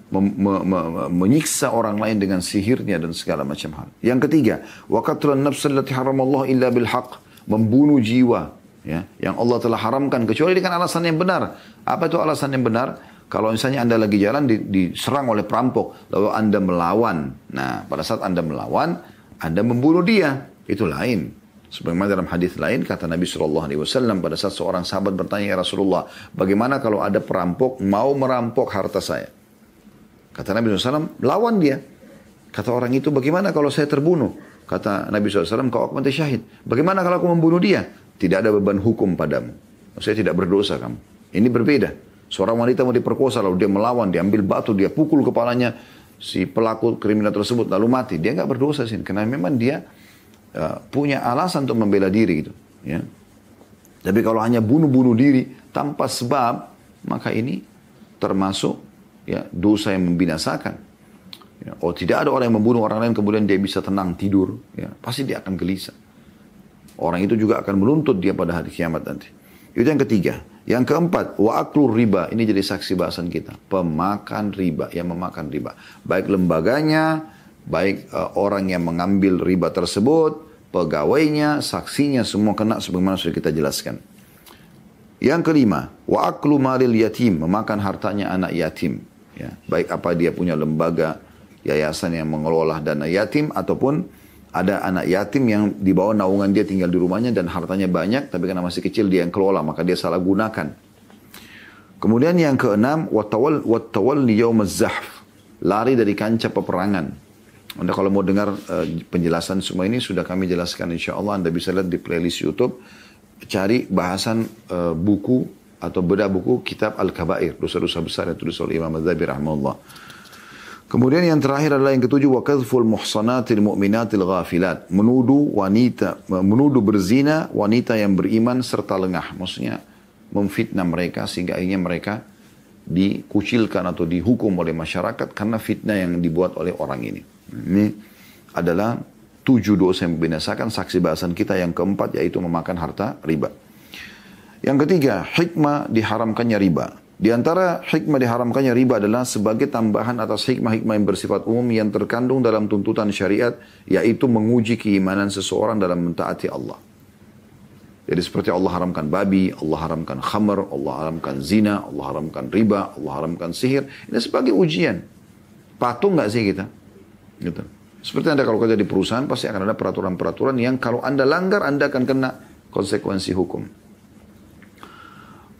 menyiksa orang lain dengan sihirnya dan segala macam hal. Yang ketiga, wa qatlun nafs allati haramallahu illa bil haqq, membunuh jiwa, ya, yang Allah telah haramkan kecuali dengan alasan yang benar. Apa itu alasan yang benar? Kalau misalnya Anda lagi jalan diserang oleh perampok, lalu Anda melawan. Nah, pada saat Anda melawan, Anda membunuh dia, itu lain. Sebagaimana dalam hadis lain kata Nabi SAW pada saat seorang sahabat bertanya, ya Rasulullah, bagaimana kalau ada perampok mau merampok harta saya? Kata Nabi SAW, lawan dia. Kata orang itu, bagaimana kalau saya terbunuh? Kata Nabi SAW, kau akan mati syahid. Bagaimana kalau aku membunuh dia? Tidak ada beban hukum padamu. Saya tidak berdosa kamu. Ini berbeda. Seorang wanita mau diperkosa, lalu dia melawan, dia ambil batu, dia pukul kepalanya si pelaku kriminal tersebut, lalu mati. Dia nggak berdosa sih, karena memang dia punya alasan untuk membela diri gitu, ya. Tapi kalau hanya bunuh-bunuh diri tanpa sebab, maka ini termasuk, ya, dosa yang membinasakan. Ya. Oh, tidak ada orang yang membunuh orang lain kemudian dia bisa tenang tidur, ya, pasti dia akan gelisah. Orang itu juga akan menuntut dia pada hari kiamat nanti. Itu yang ketiga. Yang keempat, wa aklur riba. Ini jadi saksi bahasan kita. Pemakan riba, yang memakan riba. Baik lembaganya, baik orang yang mengambil riba tersebut, pegawainya, saksinya, semua kena sebagaimana sudah kita jelaskan. Yang kelima, wa aklu malil yatim, memakan hartanya anak yatim. Ya, baik apa dia punya lembaga, yayasan yang mengelola dana yatim, ataupun ada anak yatim yang di bawah naungan dia tinggal di rumahnya dan hartanya banyak, tapi karena masih kecil dia yang kelola, maka dia salah gunakan. Kemudian yang keenam, wa tawalli yaumaz zahf, lari dari kancah peperangan. Anda kalau mau dengar penjelasan semua ini sudah kami jelaskan, insya Allah Anda bisa lihat di playlist YouTube, cari bahasan buku atau bedah buku kitab Al-Kabair, dosa-dosa besar yang tulis oleh Imam Az-Zahabi rahimahullah. Kemudian yang terakhir adalah yang ketujuh, wa qadhful muhsanatil mu'minatil ghafilat, menuduh berzina wanita yang beriman serta lengah, maksudnya memfitnah mereka sehingga akhirnya mereka dikucilkan atau dihukum oleh masyarakat karena fitnah yang dibuat oleh orang ini. Ini adalah 7 dosa yang membinasakan. Saksi bahasan kita yang keempat yaitu memakan harta riba. Yang ketiga, hikmah diharamkannya riba. Di antara hikmah diharamkannya riba adalah sebagai tambahan atas hikmah-hikmah yang bersifat umum yang terkandung dalam tuntutan syariat, yaitu menguji keimanan seseorang dalam mentaati Allah. Jadi seperti Allah haramkan babi, Allah haramkan khamr, Allah haramkan zina, Allah haramkan riba, Allah haramkan sihir. Ini sebagai ujian. Patuh nggak sih kita? Gitu. Seperti Anda kalau kerja di perusahaan pasti akan ada peraturan-peraturan yang kalau Anda langgar Anda akan kena konsekuensi hukum.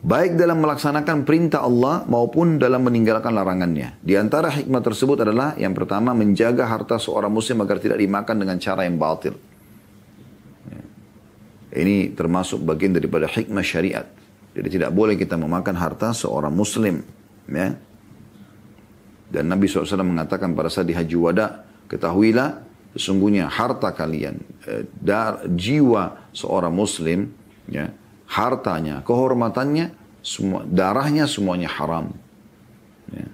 Baik dalam melaksanakan perintah Allah maupun dalam meninggalkan larangannya. Di antara hikmah tersebut adalah yang pertama menjaga harta seorang muslim agar tidak dimakan dengan cara yang batil. Ini termasuk bagian daripada hikmah syariat. Jadi tidak boleh kita memakan harta seorang muslim. Ya. Dan Nabi SAW mengatakan pada saat di Haji Wada, ketahuilah sesungguhnya harta kalian, jiwa seorang muslim, ya, hartanya, kehormatannya, semua, darahnya semuanya haram. Ya.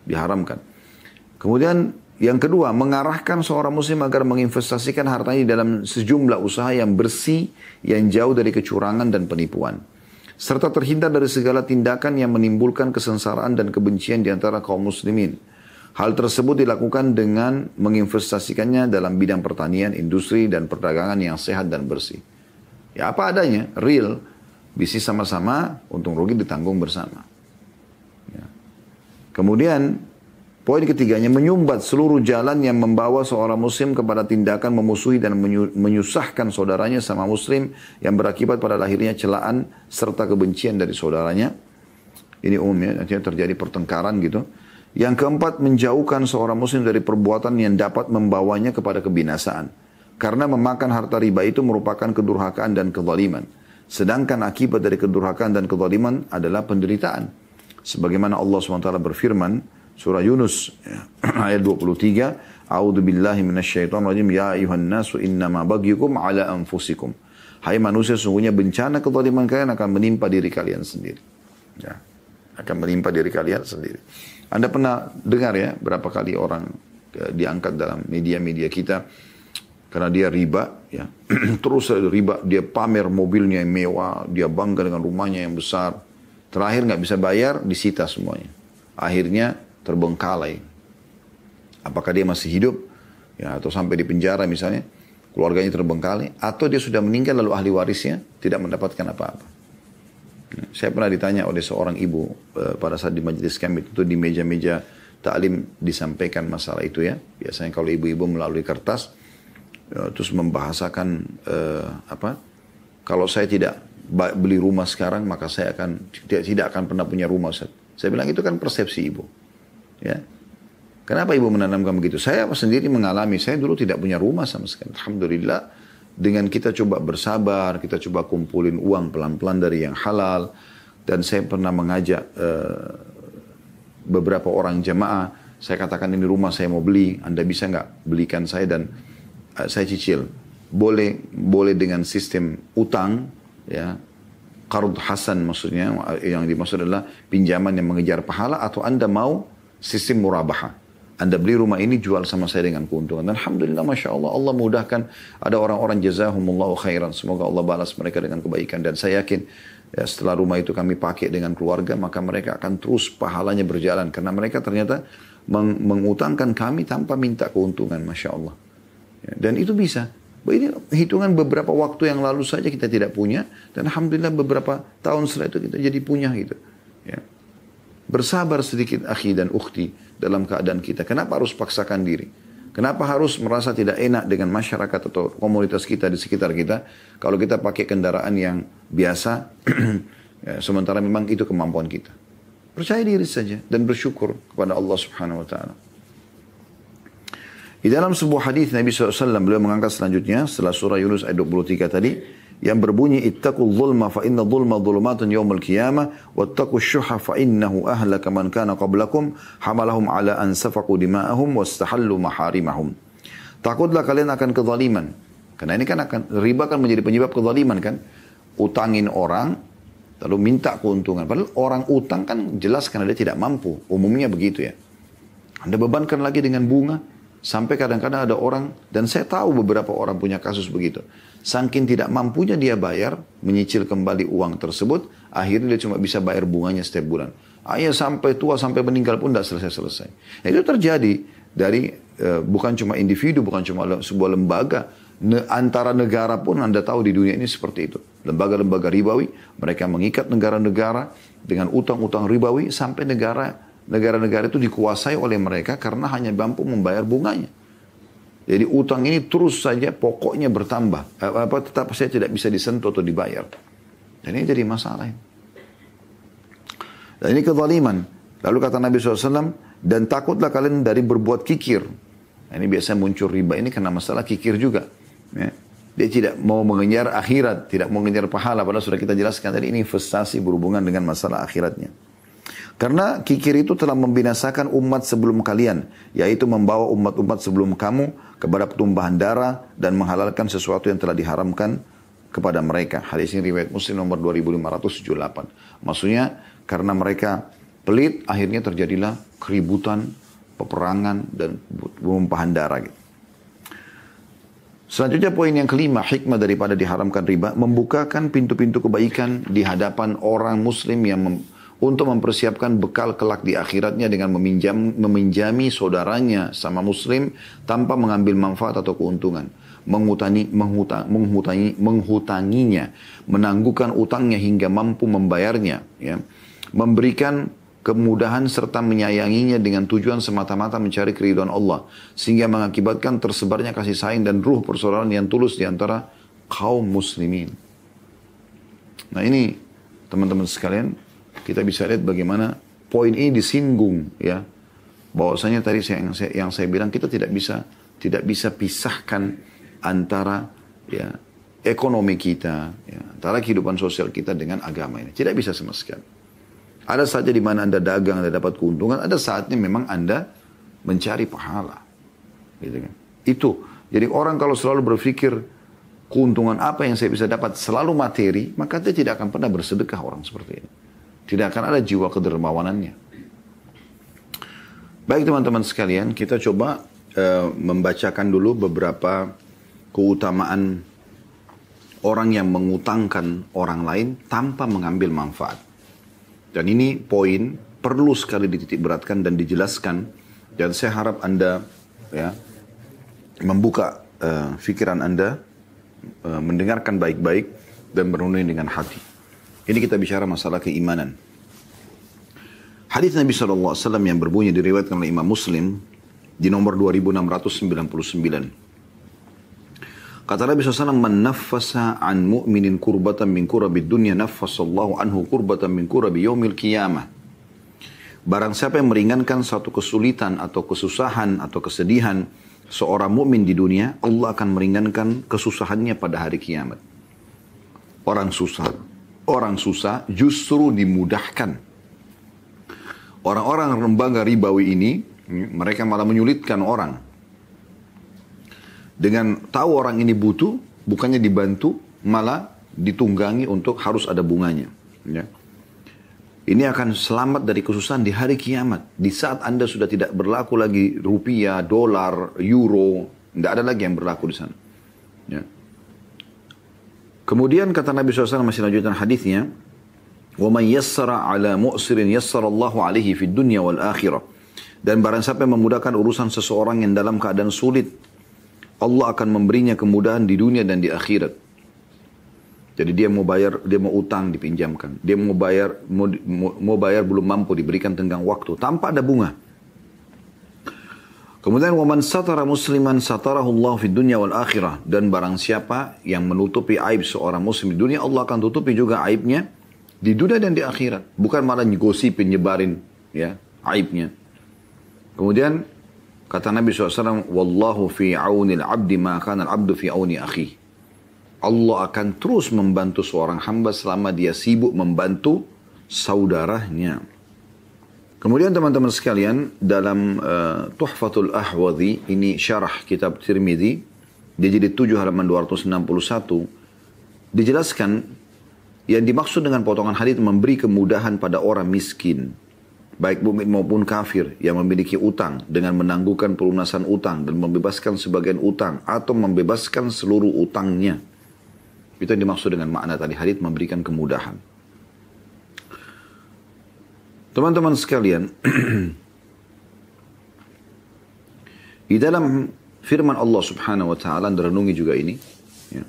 diharamkan. Kemudian yang kedua, mengarahkan seorang muslim agar menginvestasikan hartanya dalam sejumlah usaha yang bersih, yang jauh dari kecurangan dan penipuan. Serta terhindar dari segala tindakan yang menimbulkan kesengsaraan dan kebencian di antara kaum muslimin. Hal tersebut dilakukan dengan menginvestasikannya dalam bidang pertanian, industri, dan perdagangan yang sehat dan bersih. Ya apa adanya, real, bisnis sama-sama, untung rugi ditanggung bersama. Ya. Kemudian, poin ketiganya, menyumbat seluruh jalan yang membawa seorang muslim kepada tindakan memusuhi dan menyusahkan saudaranya sama muslim yang berakibat pada lahirnya celaan serta kebencian dari saudaranya. Ini umumnya, artinya terjadi pertengkaran gitu. Yang keempat, menjauhkan seorang muslim dari perbuatan yang dapat membawanya kepada kebinasaan. Karena memakan harta riba itu merupakan kedurhakaan dan kezaliman. Sedangkan akibat dari kedurhakaan dan kezaliman adalah penderitaan. Sebagaimana Allah SWT berfirman, surah Yunus ayat 23, A'udzu billahi minasyaitonir rajim, ya ayuhan nasu innama bagyukum ala anfusikum. Hai manusia, sungguhnya bencana kezaliman kalian akan menimpa diri kalian sendiri. Ya, akan menimpa diri kalian sendiri. Anda pernah dengar ya berapa kali orang diangkat dalam media-media kita karena dia riba, ya. Terus riba, dia pamer mobilnya yang mewah, dia bangga dengan rumahnya yang besar. Terakhir nggak bisa bayar, disita semuanya. Akhirnya terbengkalai. Apakah dia masih hidup, ya, atau sampai di penjara misalnya, keluarganya terbengkalai, atau dia sudah meninggal lalu ahli warisnya tidak mendapatkan apa-apa. Saya pernah ditanya oleh seorang ibu pada saat di majelis kami itu di meja-meja taklim disampaikan masalah itu ya. Biasanya kalau ibu-ibu melalui kertas terus membahasakan kalau saya tidak beli rumah sekarang maka saya tidak akan pernah punya rumah. Saya bilang itu kan persepsi ibu. Ya. Kenapa ibu menanamkan begitu? Saya sendiri mengalami, saya dulu tidak punya rumah sama sekali. Alhamdulillah. Dengan kita coba bersabar, kita coba kumpulin uang pelan-pelan dari yang halal. Dan saya pernah mengajak beberapa orang jamaah. Saya katakan ini rumah saya mau beli, Anda bisa nggak belikan saya dan saya cicil. Boleh dengan sistem utang, ya, qard hasan maksudnya, yang dimaksud adalah pinjaman yang mengejar pahala, atau Anda mau sistem murabahah. Anda beli rumah ini, jual sama saya dengan keuntungan. Dan alhamdulillah, Masya Allah, Allah mudahkan. Ada orang-orang jazahumullahu khairan. Semoga Allah balas mereka dengan kebaikan. Dan saya yakin, ya, setelah rumah itu kami pakai dengan keluarga, maka mereka akan terus pahalanya berjalan. Karena mereka ternyata mengutangkan kami tanpa minta keuntungan, Masya Allah. Ya, dan itu bisa. Ini hitungan beberapa waktu yang lalu saja kita tidak punya. Dan alhamdulillah beberapa tahun setelah itu kita jadi punya gitu. Ya. Bersabar sedikit akhi dan ukhti dalam keadaan kita. Kenapa harus paksakan diri? Kenapa harus merasa tidak enak dengan masyarakat atau komunitas kita di sekitar kita kalau kita pakai kendaraan yang biasa ya, sementara memang itu kemampuan kita. Percaya diri saja dan bersyukur kepada Allah Subhanahu wa taala. Di dalam sebuah hadis Nabi SAW beliau mengangkat selanjutnya setelah surah Yunus ayat 23 tadi yang berbunyi ittaqul zulma fa inna zulma dhulumatun yaumil qiyamah wattaqus syuha fa innahu ahlaka man kana qablakum hamalahum ala an safaqu dima'ahum wastahallu maharimahum. Takutlah kalian akan kezaliman. Karena ini kan akan riba kan menjadi penyebab kezaliman kan. Utangin orang lalu minta keuntungan. Padahal orang utang kan jelas karena dia tidak mampu. Umumnya begitu ya. Anda bebankan lagi dengan bunga. Sampai kadang-kadang ada orang, dan saya tahu beberapa orang punya kasus begitu. Saking tidak mampunya dia bayar, menyicil kembali uang tersebut, akhirnya dia cuma bisa bayar bunganya setiap bulan. Ayah sampai tua, sampai meninggal pun tidak selesai-selesai. Nah, itu terjadi dari bukan cuma individu, bukan cuma sebuah lembaga. Antara negara pun Anda tahu di dunia ini seperti itu. Lembaga-lembaga ribawi, mereka mengikat negara-negara dengan utang-utang ribawi sampai negara-negara itu dikuasai oleh mereka karena hanya mampu membayar bunganya. Jadi utang ini terus saja pokoknya bertambah. Tetap saya tidak bisa disentuh atau dibayar. Dan ini jadi masalah. Dan ini kezaliman. Lalu kata Nabi SAW, dan takutlah kalian dari berbuat kikir. Nah, ini biasanya muncul riba ini karena masalah kikir juga. Ya. Dia tidak mau mengejar akhirat, tidak mau mengejar pahala. Padahal sudah kita jelaskan tadi ini investasi berhubungan dengan masalah akhiratnya. Karena kikir itu telah membinasakan umat sebelum kalian, yaitu membawa umat-umat sebelum kamu kepada pertumpahan darah dan menghalalkan sesuatu yang telah diharamkan kepada mereka. Hadis ini riwayat Muslim nomor 2578. Maksudnya karena mereka pelit, akhirnya terjadilah keributan, peperangan, dan penumpahan darah. Gitu. Selanjutnya poin yang kelima, hikmah daripada diharamkan riba, membukakan pintu-pintu kebaikan di hadapan orang muslim yang untuk mempersiapkan bekal kelak di akhiratnya dengan meminjami saudaranya sama muslim tanpa mengambil manfaat atau keuntungan. Menghutanginya, menangguhkan utangnya hingga mampu membayarnya, ya. Memberikan kemudahan serta menyayanginya dengan tujuan semata-mata mencari keridhaan Allah, sehingga mengakibatkan tersebarnya kasih sayang dan ruh persaudaraan yang tulus di antara kaum muslimin. Nah ini teman-teman sekalian, kita bisa lihat bagaimana poin ini disinggung, ya, bahwasanya tadi yang saya bilang kita tidak bisa pisahkan antara, ya, ekonomi kita, ya, antara kehidupan sosial kita dengan agama ini. Tidak bisa sama sekali. Ada saatnya di mana Anda dagang, Anda dapat keuntungan. Ada saatnya memang Anda mencari pahala. Gitu kan. Itu. Jadi orang kalau selalu berpikir keuntungan apa yang saya bisa dapat selalu materi, maka dia tidak akan pernah bersedekah orang seperti ini. Tidak akan ada jiwa kedermawanannya. Baik teman-teman sekalian, kita coba membacakan dulu beberapa keutamaan orang yang mengutangkan orang lain tanpa mengambil manfaat. Dan ini poin perlu sekali dititik beratkan dan dijelaskan. Dan saya harap Anda, ya, membuka fikiran Anda, mendengarkan baik-baik dan merenungi dengan hati. Ini kita bicara masalah keimanan. Hadis Nabi SAW yang berbunyi diriwayatkan oleh Imam Muslim di nomor 2699. Kata Nabi SAW, "Man naffasa an mu'minin kurbatan min kurabid dunya naffasallahu anhu kurbatan min kurabi yaumil qiyamah." Barang siapa yang meringankan suatu kesulitan atau kesusahan atau kesedihan seorang mukmin di dunia, Allah akan meringankan kesusahannya pada hari kiamat. Orang susah justru dimudahkan. Orang-orang lembaga ribawi ini, mereka malah menyulitkan orang. Dengan tahu orang ini butuh, bukannya dibantu, malah ditunggangi untuk harus ada bunganya. Ya. Ini akan selamat dari kesusahan di hari kiamat. Di saat Anda sudah tidak berlaku lagi rupiah, dolar, euro, tidak ada lagi yang berlaku di sana. Ya. Kemudian kata Nabi SAW masih lanjutan hadisnya, وَمَنْ يَسَّرَ عَلَى مُؤْسِرٍ يَسَّرَ اللَّهُ عَلَيْهِ فِي الدُّنْيَا وَالْآخِرَةِ. Dan barang siapa yang memudahkan urusan seseorang yang dalam keadaan sulit, Allah akan memberinya kemudahan di dunia dan di akhirat. Jadi dia mau bayar, dia mau utang dipinjamkan. Dia mau bayar belum mampu, diberikan tenggang waktu tanpa ada bunga. Kemudian waman satara musliman satarahu Allah fid dunya wal akhirah, dan barang siapa yang menutupi aib seorang muslim di dunia, Allah akan tutupi juga aibnya di dunia dan di akhirat. Bukan malah ngosipin, nyebarin, ya, aibnya. Kemudian kata Nabi SAW, Wallahu fi aunil abdi ma kana al-abdu fi auni akhi. Allah akan terus membantu seorang hamba selama dia sibuk membantu saudaranya. Kemudian teman-teman sekalian, dalam Tuhfatul Ahwadhi, ini syarah kitab Tirmidzi, dia jadi 7 halaman 261, dijelaskan yang dimaksud dengan potongan hadis memberi kemudahan pada orang miskin, baik mukmin maupun kafir yang memiliki utang dengan menangguhkan pelunasan utang dan membebaskan sebagian utang atau membebaskan seluruh utangnya. Itu yang dimaksud dengan makna tadi hadits, memberikan kemudahan. Teman-teman sekalian, di dalam firman Allah Subhanahu wa taala, direnungi juga ini, ya.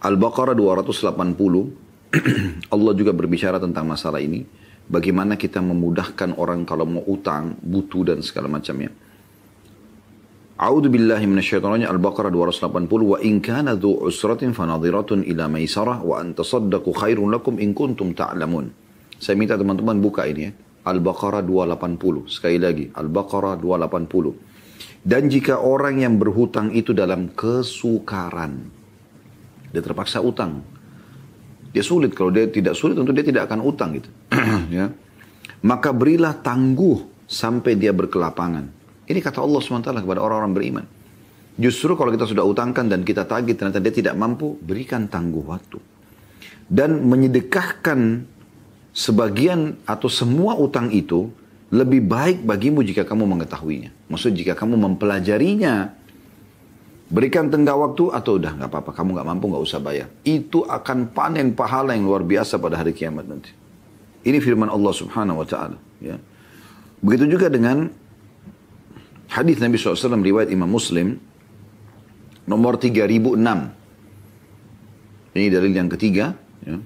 Al-Baqarah 280, Allah juga berbicara tentang masalah ini. Bagaimana kita memudahkan orang kalau mau utang, butuh dan segala macamnya. A'udzu billahi minasyaitonir rajim. Al-Baqarah 280, wa in kana dzu usratin fanadhiratun ila maisarah wa an tasaddaqu khairun lakum in kuntum ta'lamun. Saya minta teman-teman buka ini, ya. Al-Baqarah 280. Sekali lagi, Al-Baqarah 280. Dan jika orang yang berhutang itu dalam kesukaran, dia terpaksa utang, dia sulit. Kalau dia tidak sulit, tentu dia tidak akan utang gitu. Ya. Maka berilah tangguh sampai dia berkelapangan. Ini kata Allah SWT kepada orang-orang beriman. Justru kalau kita sudah utangkan dan kita tagih ternyata dia tidak mampu, berikan tangguh waktu. Dan menyedekahkan sebagian atau semua utang itu lebih baik bagimu jika kamu mengetahuinya. Maksudnya jika kamu mempelajarinya, berikan tenggang waktu atau udah nggak apa-apa, kamu nggak mampu nggak usah bayar. Itu akan panen pahala yang luar biasa pada hari kiamat nanti. Ini firman Allah Subhanahu Wa Taala. Ya. Begitu juga dengan hadis Nabi SAW riwayat Imam Muslim nomor 3006. Ini dalil yang ketiga. Ya.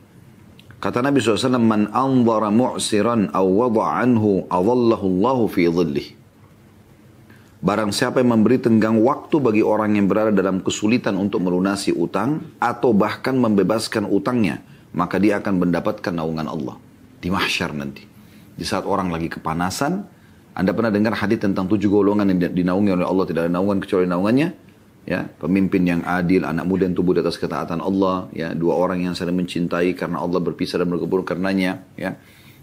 Kata Nabi SAW, man anzara mu'siran aw wada'a anhu adallahu Allahu fi dhillih. Barang siapa yang memberi tenggang waktu bagi orang yang berada dalam kesulitan untuk melunasi utang atau bahkan membebaskan utangnya, maka dia akan mendapatkan naungan Allah di mahsyar nanti. Di saat orang lagi kepanasan, Anda pernah dengar hadis tentang 7 golongan yang dinaungi oleh Allah, tidak ada naungan kecuali naungannya. Ya, pemimpin yang adil, anak muda yang tumbuh di atas ketaatan Allah, ya, 2 orang yang saling mencintai karena Allah berpisah dan berkumpul karenanya, ya.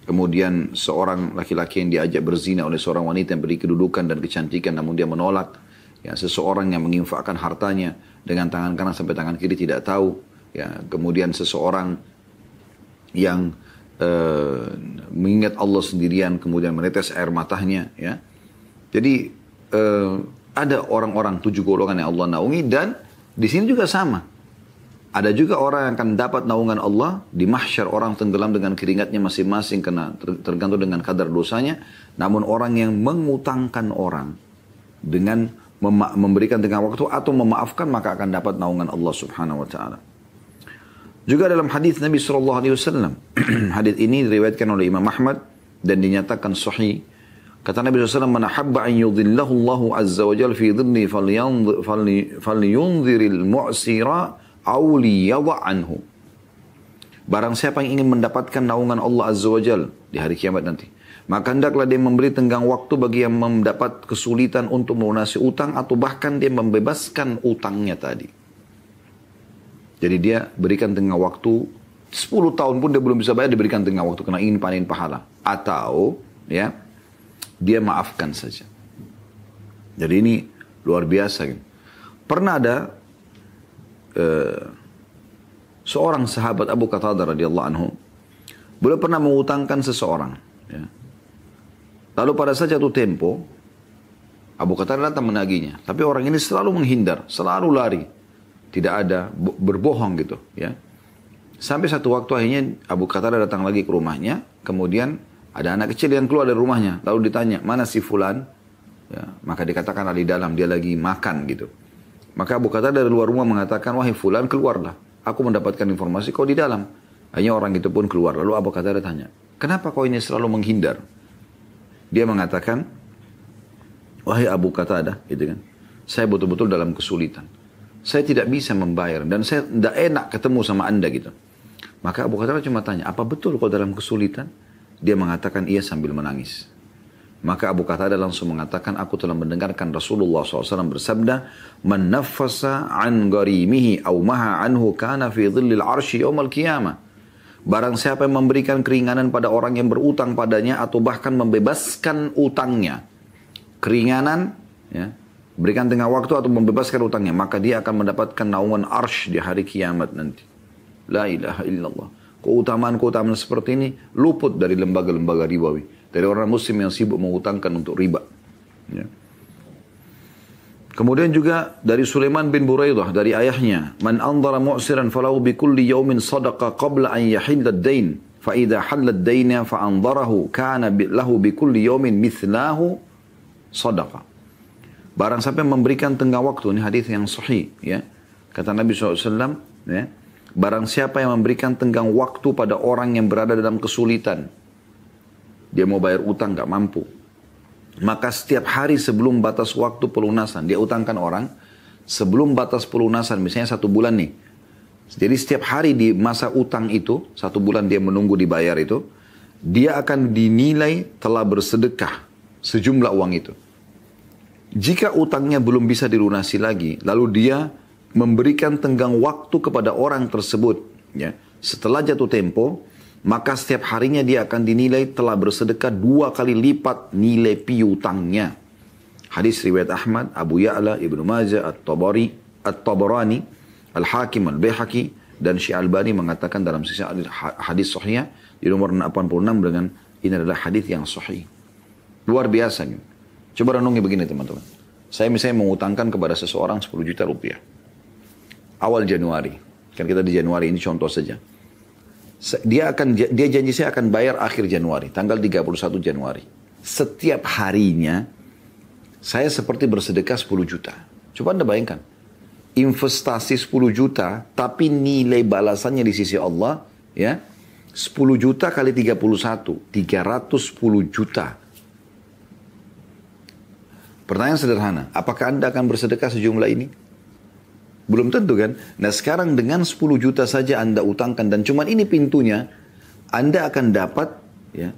Kemudian seorang laki-laki yang diajak berzina oleh seorang wanita yang beri kedudukan dan kecantikan namun dia menolak, ya, seseorang yang menginfakkan hartanya dengan tangan kanan sampai tangan kiri tidak tahu, ya. Kemudian seseorang yang mengingat Allah sendirian kemudian menetes air matanya, ya. Jadi ada orang-orang 7 golongan yang Allah naungi dan di sini juga sama. Ada juga orang yang akan dapat naungan Allah di mahsyar, orang tenggelam dengan keringatnya masing-masing karena tergantung dengan kadar dosanya. Namun orang yang mengutangkan orang dengan memberikan tenggang waktu atau memaafkan maka akan dapat naungan Allah Subhanahu Wa Taala. Juga dalam hadis Nabi SAW, hadis ini diriwayatkan oleh Imam Ahmad dan dinyatakan sahih. Kata Nabi SAW, man ahabba an yudhillahu Allahu azza wa jalla fi dhilli falyunziril mu'sira aw liyadha anhu. Barang siapa yang ingin mendapatkan naungan Allah azza wa jalla di hari kiamat nanti, maka hendaklah dia memberi tenggang waktu bagi yang mendapat kesulitan untuk melunasi utang atau bahkan dia membebaskan utangnya tadi. Jadi dia berikan tenggang waktu 10 tahun pun dia belum bisa bayar, diberikan tenggang waktu karena ingin panen pahala. Atau ya dia maafkan saja. Jadi ini luar biasa. Pernah ada seorang sahabat Abu Qatadah radhiyallahu anhu, beliau pernah mengutangkan seseorang. Ya. Lalu pada saat jatuh tempo, Abu Qatadah datang menagihnya. Tapi orang ini selalu menghindar, selalu lari. Tidak ada, berbohong gitu. Ya. Sampai satu waktu akhirnya Abu Qatadah datang lagi ke rumahnya, kemudian ada anak kecil yang keluar dari rumahnya, lalu ditanya, mana si fulan? Ya, maka dikatakan di dalam, dia lagi makan gitu. Maka Abu Qatadah dari luar rumah mengatakan, wahai fulan keluarlah, aku mendapatkan informasi kau di dalam. Akhirnya orang itu pun keluar, lalu Abu Qatadah tanya, kenapa kau ini selalu menghindar? Dia mengatakan, wahai Abu Qatadah, gitu kan, saya betul-betul dalam kesulitan. Saya tidak bisa membayar dan saya tidak enak ketemu sama anda gitu. Maka Abu Qatadah cuma tanya, apa betul kau dalam kesulitan? Dia mengatakan iya sambil menangis. Maka Abu Qatadah langsung mengatakan, aku telah mendengarkan Rasulullah SAW bersabda, man naffasa an gharimihi aw maha anhu kana fi dhillil arsy yaumal qiyamah. Barang siapa yang memberikan keringanan pada orang yang berutang padanya atau bahkan membebaskan utangnya. Keringanan, ya, berikan tengah waktu atau membebaskan utangnya, maka dia akan mendapatkan naungan arsy di hari kiamat nanti. La ilaha illallah. Keutamaan-keutamaan seperti ini luput dari lembaga-lembaga ribawi. Dari orang muslim yang sibuk mengutangkan untuk riba. Ya. Kemudian juga dari Sulaiman bin Buraidah, dari ayahnya. Man andara mu'siran falahu bikulli yawmin sadaqa qabla an yahilla ad-dain. Fa idha halla ad-daina fa andarahu kana lahu bikulli yawmin mithlahu sadaqa. Barang sampai memberikan tenggang waktu, ini hadis yang sahih, ya. Kata Nabi SAW, ya, barang siapa yang memberikan tenggang waktu pada orang yang berada dalam kesulitan, dia mau bayar utang gak mampu, maka setiap hari sebelum batas waktu pelunasan, dia utangkan orang, sebelum batas pelunasan, misalnya 1 bulan nih. Jadi setiap hari di masa utang itu, 1 bulan dia menunggu dibayar itu, dia akan dinilai telah bersedekah sejumlah uang itu. Jika utangnya belum bisa dilunasi lagi, lalu dia memberikan tenggang waktu kepada orang tersebut, ya, setelah jatuh tempo, maka setiap harinya dia akan dinilai telah bersedekah 2 kali lipat nilai piutangnya. Hadis riwayat Ahmad, Abu Ya'la, Ibnu Majah, At-Tabarani, Al-Hakim, Al-Baihaqi Dan Syekh Albani mengatakan dalam sisi hadis sahih di nomor 86 dengan ini adalah hadis yang sahih. Luar biasa. Gitu. Coba renungi begini teman-teman. Saya misalnya mengutangkan kepada seseorang 10 juta rupiah. Awal Januari. Kan kita di Januari, ini contoh saja. Dia janji saya akan bayar akhir Januari, tanggal 31 Januari. Setiap harinya, saya seperti bersedekah 10 juta. Coba Anda bayangkan. Investasi 10 juta, tapi nilai balasannya di sisi Allah, ya, 10 juta kali 31, 310 juta. Pertanyaan sederhana, apakah Anda akan bersedekah sejumlah ini? Belum tentu kan? Nah sekarang dengan 10 juta saja Anda utangkan, dan cuman ini pintunya, Anda akan dapat ya,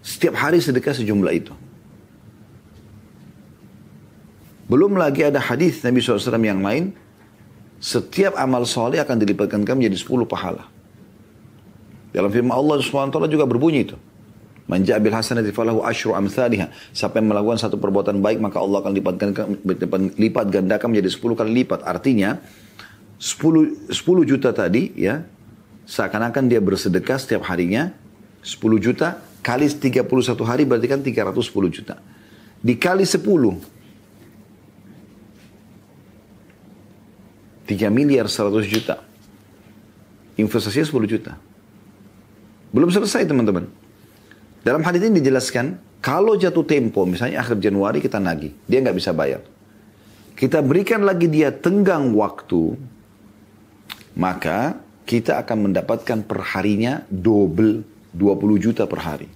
setiap hari sedekah sejumlah itu. Belum lagi ada hadis Nabi SAW yang lain, setiap amal soleh akan dilipatkan kami menjadi 10 pahala. Dalam firman Allah SWT juga berbunyi itu. Man ja'a bil hasanati falahu asyru amsalihha. Siapa yang melakukan satu perbuatan baik maka Allah akan lipat gandakan menjadi 10 kali lipat. Artinya 10 juta tadi ya, seakan-akan dia bersedekah setiap harinya 10 juta kali 31 hari berarti kan 310 juta. Dikali 10 3 miliar 100 juta. Investasinya 10 juta. Belum selesai teman-teman. Dalam hadis ini dijelaskan, kalau jatuh tempo, misalnya akhir Januari kita nagih, dia nggak bisa bayar. Kita berikan lagi dia tenggang waktu, maka kita akan mendapatkan perharinya double 20 juta per hari.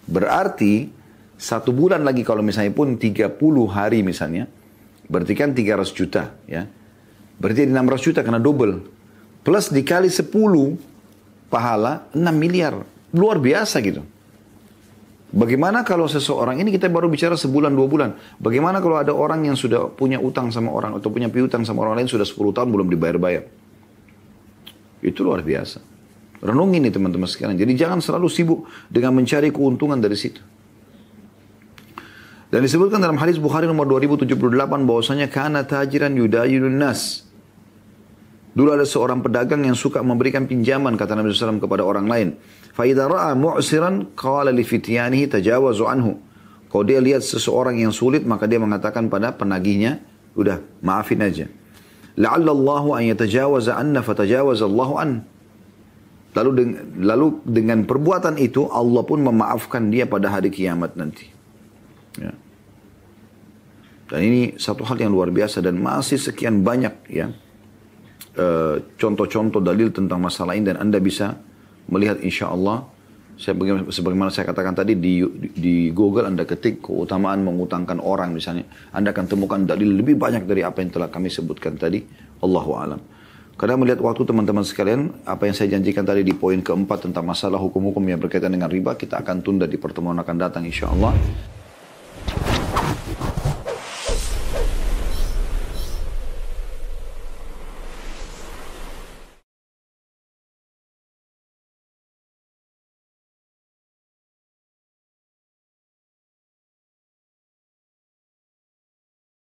Berarti, 1 bulan lagi kalau misalnya pun 30 hari misalnya, berarti kan 300 juta ya. Berarti 600 juta karena double. Plus dikali 10 pahala 6 miliar. Luar biasa gitu. Bagaimana kalau seseorang, ini kita baru bicara sebulan 2 bulan. Bagaimana kalau ada orang yang sudah punya utang sama orang, atau punya piutang sama orang lain sudah 10 tahun belum dibayar-bayar. Itu luar biasa. Renungi nih teman-teman sekalian. Jadi jangan selalu sibuk dengan mencari keuntungan dari situ. Dan disebutkan dalam hadis Bukhari nomor 2078 bahwasanya kana tajiran yudayilun nas. Dulu ada seorang pedagang yang suka memberikan pinjaman kata Nabi SAW kepada orang lain. Fa idza ra'a mu'siran qala li fityanihi tajawazu anhu. Kalau dia lihat seseorang yang sulit maka dia mengatakan pada penagihnya, udah maafin aja. La'alla Allahu an yatajawaza anna fatajawaza Allahu an. Lalu dengan perbuatan itu Allah pun memaafkan dia pada hari kiamat nanti. Ya. Dan ini satu hal yang luar biasa dan masih sekian banyak ya contoh-contoh dalil tentang masalah ini dan Anda bisa melihat insya Allah. Sebagaimana saya katakan tadi di Google Anda ketik keutamaan mengutangkan orang misalnya, Anda akan temukan dalil lebih banyak dari apa yang telah kami sebutkan tadi. Allahu a'lam. Karena melihat waktu teman-teman sekalian, apa yang saya janjikan tadi di poin keempat tentang masalah hukum-hukum yang berkaitan dengan riba, kita akan tunda di pertemuan akan datang insya Allah.